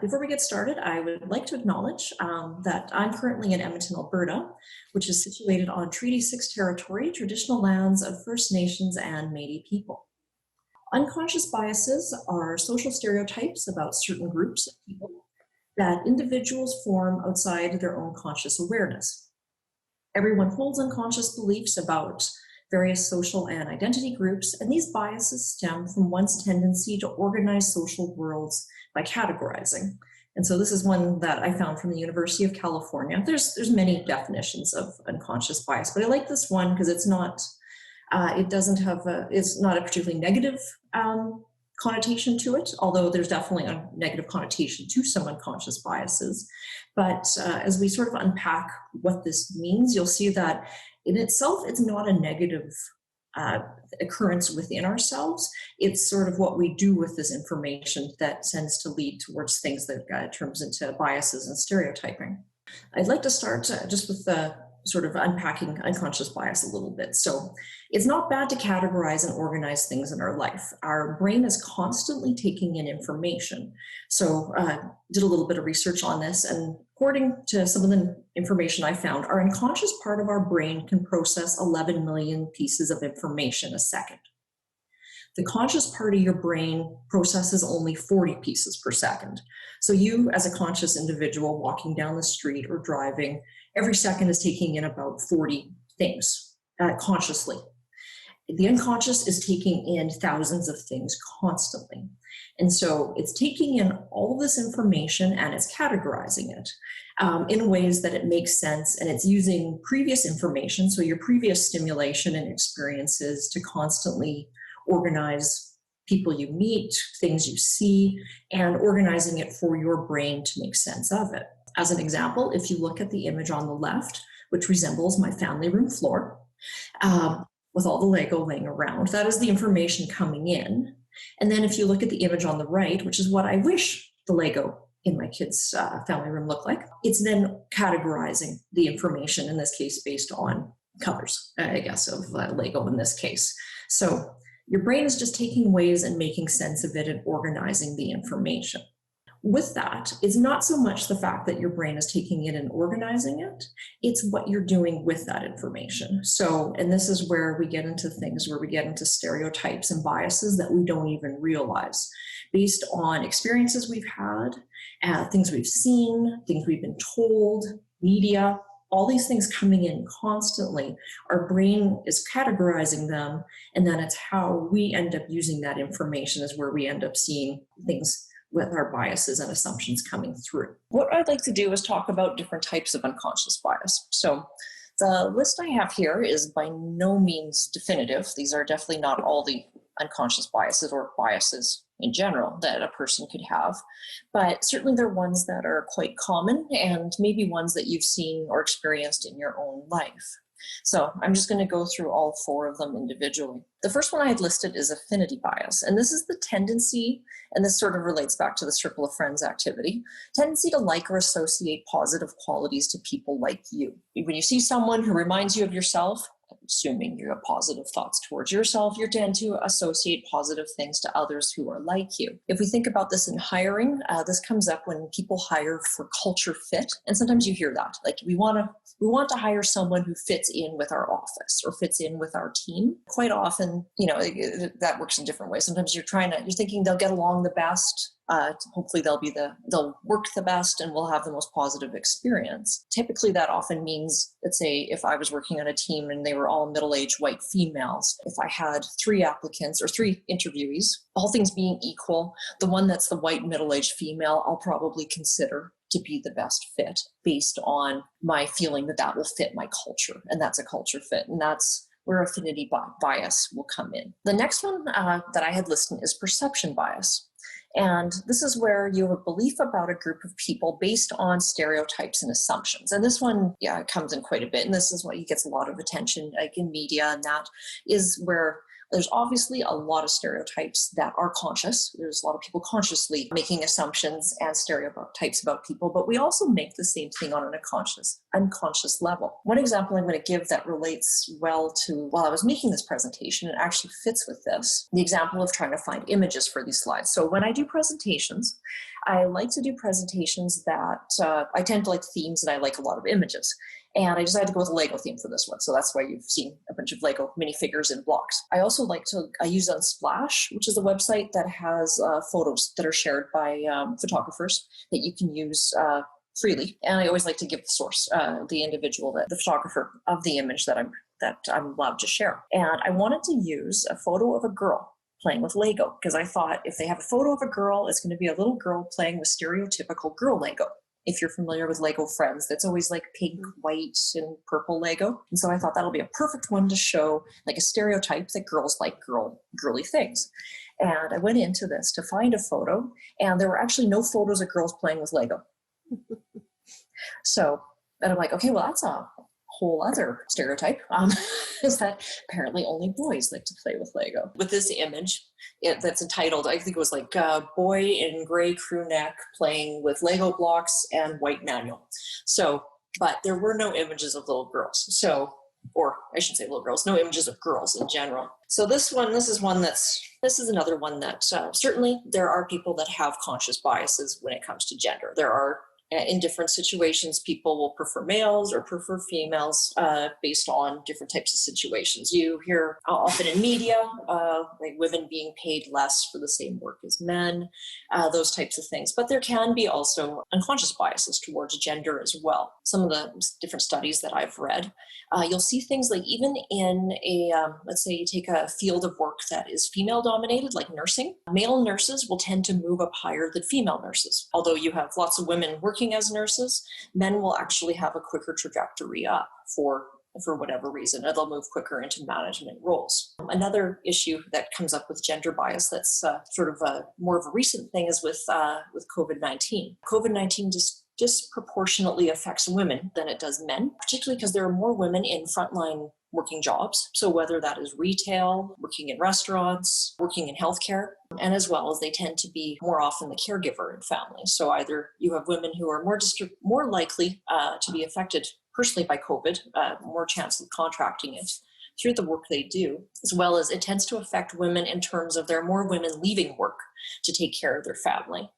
Before we get started, I would like to acknowledge that I'm currently in Edmonton, Alberta, which is situated on Treaty 6 territory, traditional lands of First Nations and Métis people. Unconscious biases are social stereotypes about certain groups of people that individuals form outside their own conscious awareness. Everyone holds unconscious beliefs about various social and identity groups, and these biases stem from one's tendency to organize social worlds by categorizing. And so this is one that I found from the University of California. There's many definitions of unconscious bias, but I like this one because it's not it's not a particularly negative connotation to it, although there's definitely a negative connotation to some unconscious biases. But as we sort of unpack what this means, you'll see that in itself, it's not a negative occurrence within ourselves. It's sort of what we do with this information that tends to lead towards things that turns into biases and stereotyping. I'd like to start just with the sort of unpacking unconscious bias a little bit. So it's not bad to categorize and organize things in our life. Our brain is constantly taking in information. So did a little bit of research on this, and according to some of the information I found, our unconscious part of our brain can process 11 million pieces of information a second. The conscious part of your brain processes only 40 pieces per second. So you, as a conscious individual walking down the street or driving, every second is taking in about 40 things consciously. The unconscious is taking in thousands of things constantly. And so it's taking in all this information and it's categorizing it in ways that it makes sense, and it's using previous information, so your previous stimulation and experiences, to constantly organize people you meet, things you see, and organizing it for your brain to make sense of it. As an example, if you look at the image on the left, which resembles my family room floor, with all the Lego laying around, that is the information coming in. And then if you look at the image on the right, which is what I wish the Lego in my kids' family room looked like, it's then categorizing the information, in this case, based on colors, I guess, of Lego in this case. So your brain is just taking ways and making sense of it and organizing the information. With that, it's not so much the fact that your brain is taking it and organizing it, it's what you're doing with that information. So, and this is where we get into things where we get into stereotypes and biases that we don't even realize, based on experiences we've had, things we've seen, things we've been told, media, all these things coming in constantly. Our brain is categorizing them, and then it's how we end up using that information is where we end up seeing things with our biases and assumptions coming through. What I'd like to do is talk about different types of unconscious bias. So the list I have here is by no means definitive. These are definitely not all the unconscious biases or biases in general that a person could have, but certainly they're ones that are quite common and maybe ones that you've seen or experienced in your own life. So I'm just going to go through all four of them individually. The first one I had listed is affinity bias, and this is the tendency, and this sort of relates back to the circle of friends activity, tendency to like or associate positive qualities to people like you. When you see someone who reminds you of yourself, assuming you have positive thoughts towards yourself, you tend to associate positive things to others who are like you. If we think about this in hiring, this comes up when people hire for culture fit, and sometimes you hear that, like we want to hire someone who fits in with our office or fits in with our team. Quite often, that works in different ways. Sometimes you're thinking they'll get along the best. Hopefully they'll work the best and we'll have the most positive experience. Typically that often means, let's say if I was working on a team and they were all middle-aged white females, if I had 3 applicants or 3 interviewees, all things being equal, the one that's the white middle-aged female, I'll probably consider to be the best fit based on my feeling that will fit my culture. And that's a culture fit. And that's where affinity bias will come in. The next one that I had listed is perception bias. And this is where you have a belief about a group of people based on stereotypes and assumptions. And this one, comes in quite a bit. And this is why it gets a lot of attention, like in media, and that is where there's obviously a lot of stereotypes that are conscious. There's a lot of people consciously making assumptions and stereotypes about people, but we also make the same thing on an unconscious level. One example I'm going to give that relates well to while I was making this presentation, it actually fits with this, the example of trying to find images for these slides. So when I do presentations, I like to do presentations that I tend to like themes, and I like a lot of images. And I decided to go with a Lego theme for this one. So that's why you've seen a bunch of Lego minifigures in blocks. I also I use Unsplash, which is a website that has photos that are shared by photographers that you can use freely. And I always like to give the source, the individual, the photographer of the image that I'm allowed to share. And I wanted to use a photo of a girl playing with Lego, because I thought if they have a photo of a girl, it's going to be a little girl playing with stereotypical girl Lego. If you're familiar with Lego Friends, that's always like pink, white, and purple Lego. And so I thought that'll be a perfect one to show like a stereotype that girls like girly things. And I went into this to find a photo, and there were actually no photos of girls playing with Lego. So, and I'm like, okay, well, that's a whole other stereotype, is that apparently only boys like to play with Lego. With this image that's entitled, I think it was like boy in gray crew neck playing with Lego blocks and white manual. So, but there were no images of little girls. So, or I should say little girls, no images of girls in general. So this is another one that certainly there are people that have conscious biases when it comes to gender. There are in different situations, people will prefer males or prefer females based on different types of situations. You hear often in media, like women being paid less for the same work as men, those types of things. But there can be also unconscious biases towards gender as well. Some of the different studies that I've read, you'll see things like even in let's say you take a field of work that is female dominated, like nursing, male nurses will tend to move up higher than female nurses. Although you have lots of women working as nurses, men will actually have a quicker trajectory up for whatever reason. They'll move quicker into management roles. Another issue that comes up with gender bias that's sort of more of a recent thing is with COVID-19. COVID-19 disproportionately affects women than it does men, particularly because there are more women in frontline working jobs. So whether that is retail, working in restaurants, working in healthcare, and as well as they tend to be more often the caregiver in families. So either you have women who are more likely to be affected personally by COVID, more chance of contracting it through the work they do, as well as it tends to affect women in terms of there are more women leaving work to take care of their family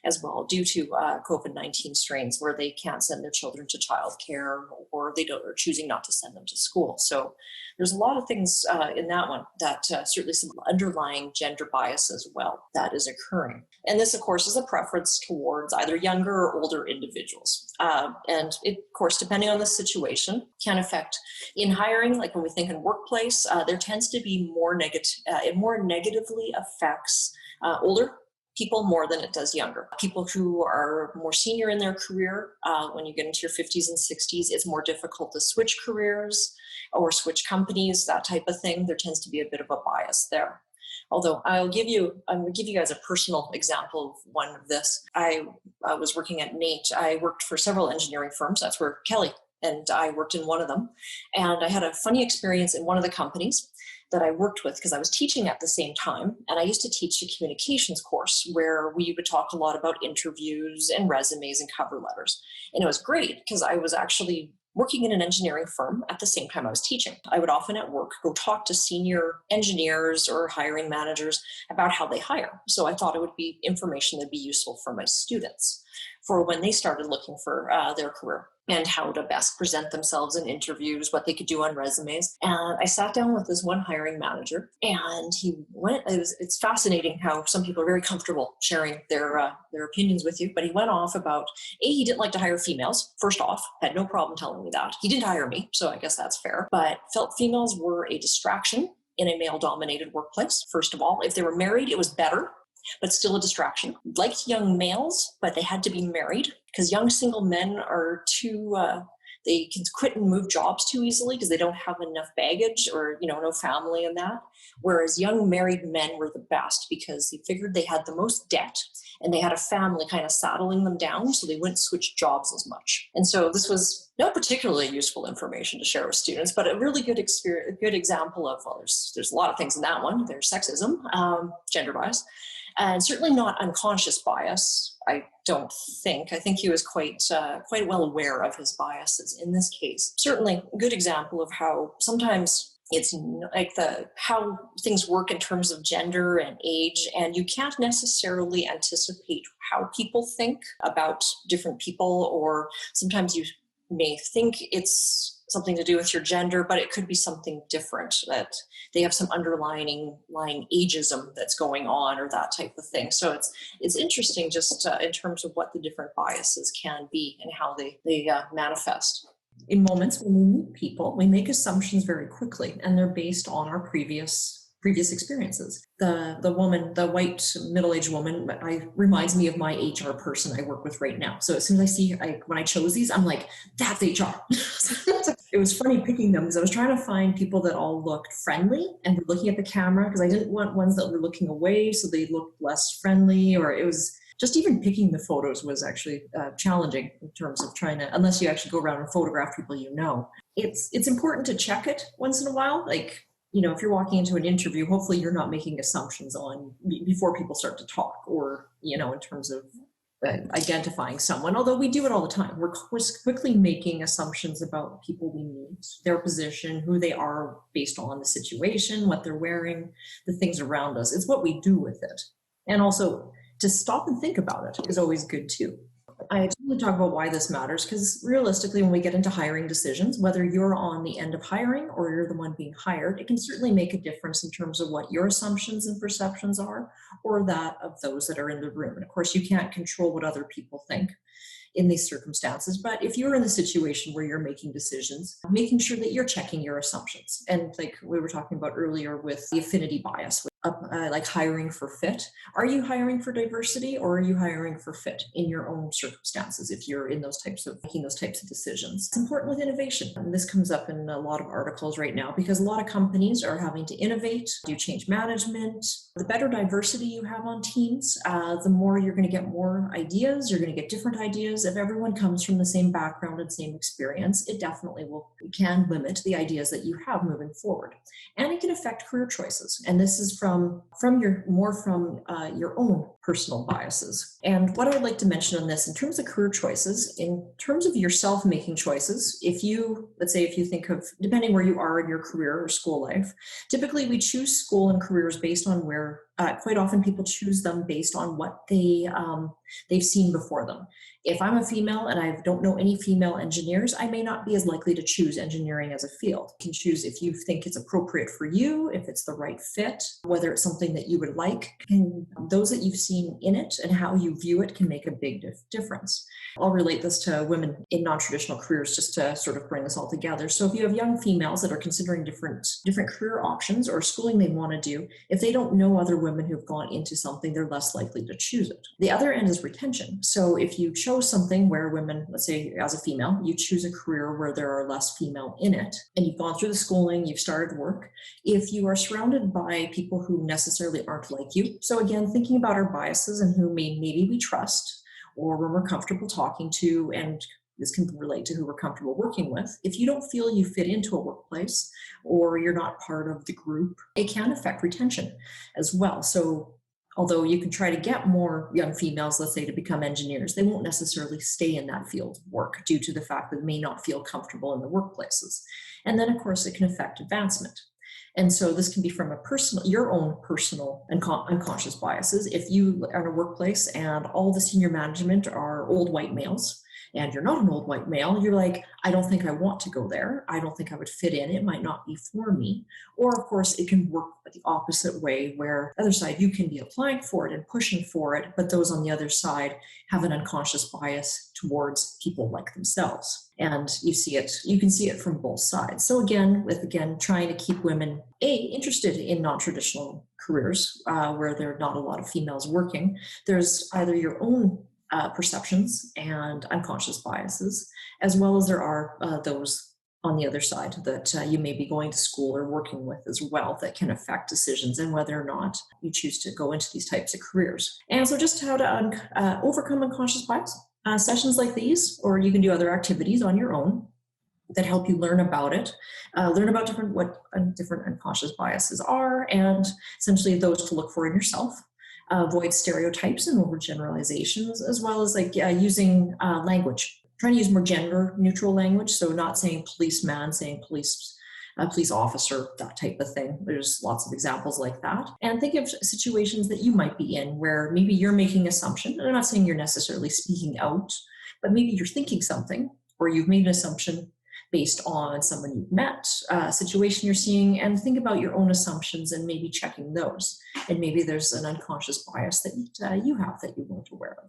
as well, due to COVID-19 strains where they can't send their children to childcare, or are choosing not to send them to school. So there's a lot of things in that one that certainly some underlying gender bias as well that is occurring. And this, of course, is a preference towards either younger or older individuals. And it, of course, depending on the situation, can affect in hiring, like when we think in workplace, there tends to be more negative, it more negatively affects older people more than it does younger. People who are more senior in their career, when you get into your 50s and 60s, it's more difficult to switch careers or switch companies, that type of thing. There tends to be a bit of a bias there. Although I'm going to give you guys a personal example of one of this. I was working at NATE. I worked for several engineering firms. That's where Kelly and I worked in one of them. And I had a funny experience in one of the companies that I worked with because I was teaching at the same time. And I used to teach a communications course where we would talk a lot about interviews and resumes and cover letters. And it was great because I was actually working in an engineering firm at the same time I was teaching. I would often at work go talk to senior engineers or hiring managers about how they hire. So I thought it would be information that'd be useful for my students for when they started looking for their career, and how to best present themselves in interviews, what they could do on resumes. And I sat down with this one hiring manager, and it's fascinating how some people are very comfortable sharing their opinions with you, but he went off about, he didn't like to hire females, first off, had no problem telling me that. He didn't hire me, so I guess that's fair, but felt females were a distraction in a male-dominated workplace, first of all. If they were married, it was better, but still a distraction. Liked young males, but they had to be married because young single men are they can quit and move jobs too easily because they don't have enough baggage or, no family and that. Whereas young married men were the best because they figured they had the most debt and they had a family kind of saddling them down so they wouldn't switch jobs as much. And so this was not particularly useful information to share with students, but a really good experience, a good example of, well, there's a lot of things in that one. There's sexism, gender bias, and certainly not unconscious bias, I don't think. I think he was quite well aware of his biases in this case. Certainly a good example of how sometimes It's like the how things work in terms of gender and age, and you can't necessarily anticipate how people think about different people, or sometimes you may think it's something to do with your gender, but it could be something different, that they have some underlying lying ageism that's going on, or that type of thing. So it's interesting just in terms of what the different biases can be and how they manifest. In moments when we meet people, we make assumptions very quickly, and they're based on our previous experiences. The woman, the white middle-aged woman, reminds me of my HR person I work with right now. So as soon as I see, when I chose these, I'm like, that's HR. It was funny picking them because I was trying to find people that all looked friendly and were looking at the camera, because I didn't want ones that were looking away so they looked less friendly, or it was just even picking the photos was actually challenging in terms of trying to, unless you actually go around and photograph people you know. It's important to check it once in a while. Like, if you're walking into an interview, hopefully you're not making assumptions on before people start to talk, or, in terms of identifying someone, although we do it all the time. We're quickly making assumptions about people we meet, their position, who they are based on the situation, what they're wearing, the things around us. It's what we do with it. And also, to stop and think about it is always good too. I totally talk about why this matters, because realistically, when we get into hiring decisions, whether you're on the end of hiring or you're the one being hired, it can certainly make a difference in terms of what your assumptions and perceptions are, or that of those that are in the room. And of course, you can't control what other people think in these circumstances. But if you're in the situation where you're making decisions, making sure that you're checking your assumptions. And like we were talking about earlier with the affinity bias, like hiring for fit. Are you hiring for diversity, or are you hiring for fit in your own circumstances if you're in making those types of decisions? It's important with innovation. And this comes up in a lot of articles right now, because a lot of companies are having to innovate, do change management. The better diversity you have on teams, the more you're going to get more ideas, you're going to get different ideas. If everyone comes from the same background and same experience, it definitely can limit the ideas that you have moving forward. And it can affect career choices. And this is from your own personal biases. And what I'd like to mention on this, in terms of career choices, in terms of yourself making choices, if you think of, depending where you are in your career or school life, typically we choose school and careers based on where, quite often people choose them based on what they've seen before them. If I'm a female and I don't know any female engineers, I may not be as likely to choose engineering as a field. You can choose if you think it's appropriate for you, if it's the right fit, whether it's something that you would like. And those that you've seen in it and how you view it can make a big difference. I'll relate this to women in non-traditional careers just to sort of bring this all together. So if you have young females that are considering different career options or schooling they want to do, if they don't know other women who've gone into something, they're less likely to choose it. The other end is retention. So if you chose something where women, let's say as a female, you choose a career where there are less female in it, and you've gone through the schooling, you've started work, if you are surrounded by people who necessarily aren't like you. So again, thinking about our biases and who maybe we trust, or when we're comfortable talking to, and this can relate to who we're comfortable working with. If you don't feel you fit into a workplace, or you're not part of the group, it can affect retention as well. So although you can try to get more young females, let's say, to become engineers, they won't necessarily stay in that field of work due to the fact that they may not feel comfortable in the workplaces. And then, of course, it can affect advancement. And so this can be from your own personal and unconscious biases. If you are in a workplace and all the senior management are old white males, and you're not an old white male, you're like, I don't think I want to go there. I don't think I would fit in. It might not be for me. Or of course, it can work the opposite way, where the other side, you can be applying for it and pushing for it, but those on the other side have an unconscious bias towards people like themselves. And you can see it from both sides. So again, trying to keep women, interested in non-traditional careers where there are not a lot of females working, there's either your own perceptions and unconscious biases, as well as there are those on the other side that you may be going to school or working with as well, that can affect decisions and whether or not you choose to go into these types of careers. And so just how to overcome unconscious bias. Sessions like these, or you can do other activities on your own that help you learn about it, learn about what different unconscious biases are, and essentially those to look for in yourself. Avoid stereotypes and overgeneralizations, as well as using language. Trying to use more gender neutral language, so not saying policeman, saying police a police officer, that type of thing. There's lots of examples like that. And think of situations that you might be in where maybe you're making assumption. And I'm not saying you're necessarily speaking out, but maybe you're thinking something or you've made an assumption based on someone you've met, a situation you're seeing, and think about your own assumptions and maybe checking those. And maybe there's an unconscious bias that you have that you weren't aware of.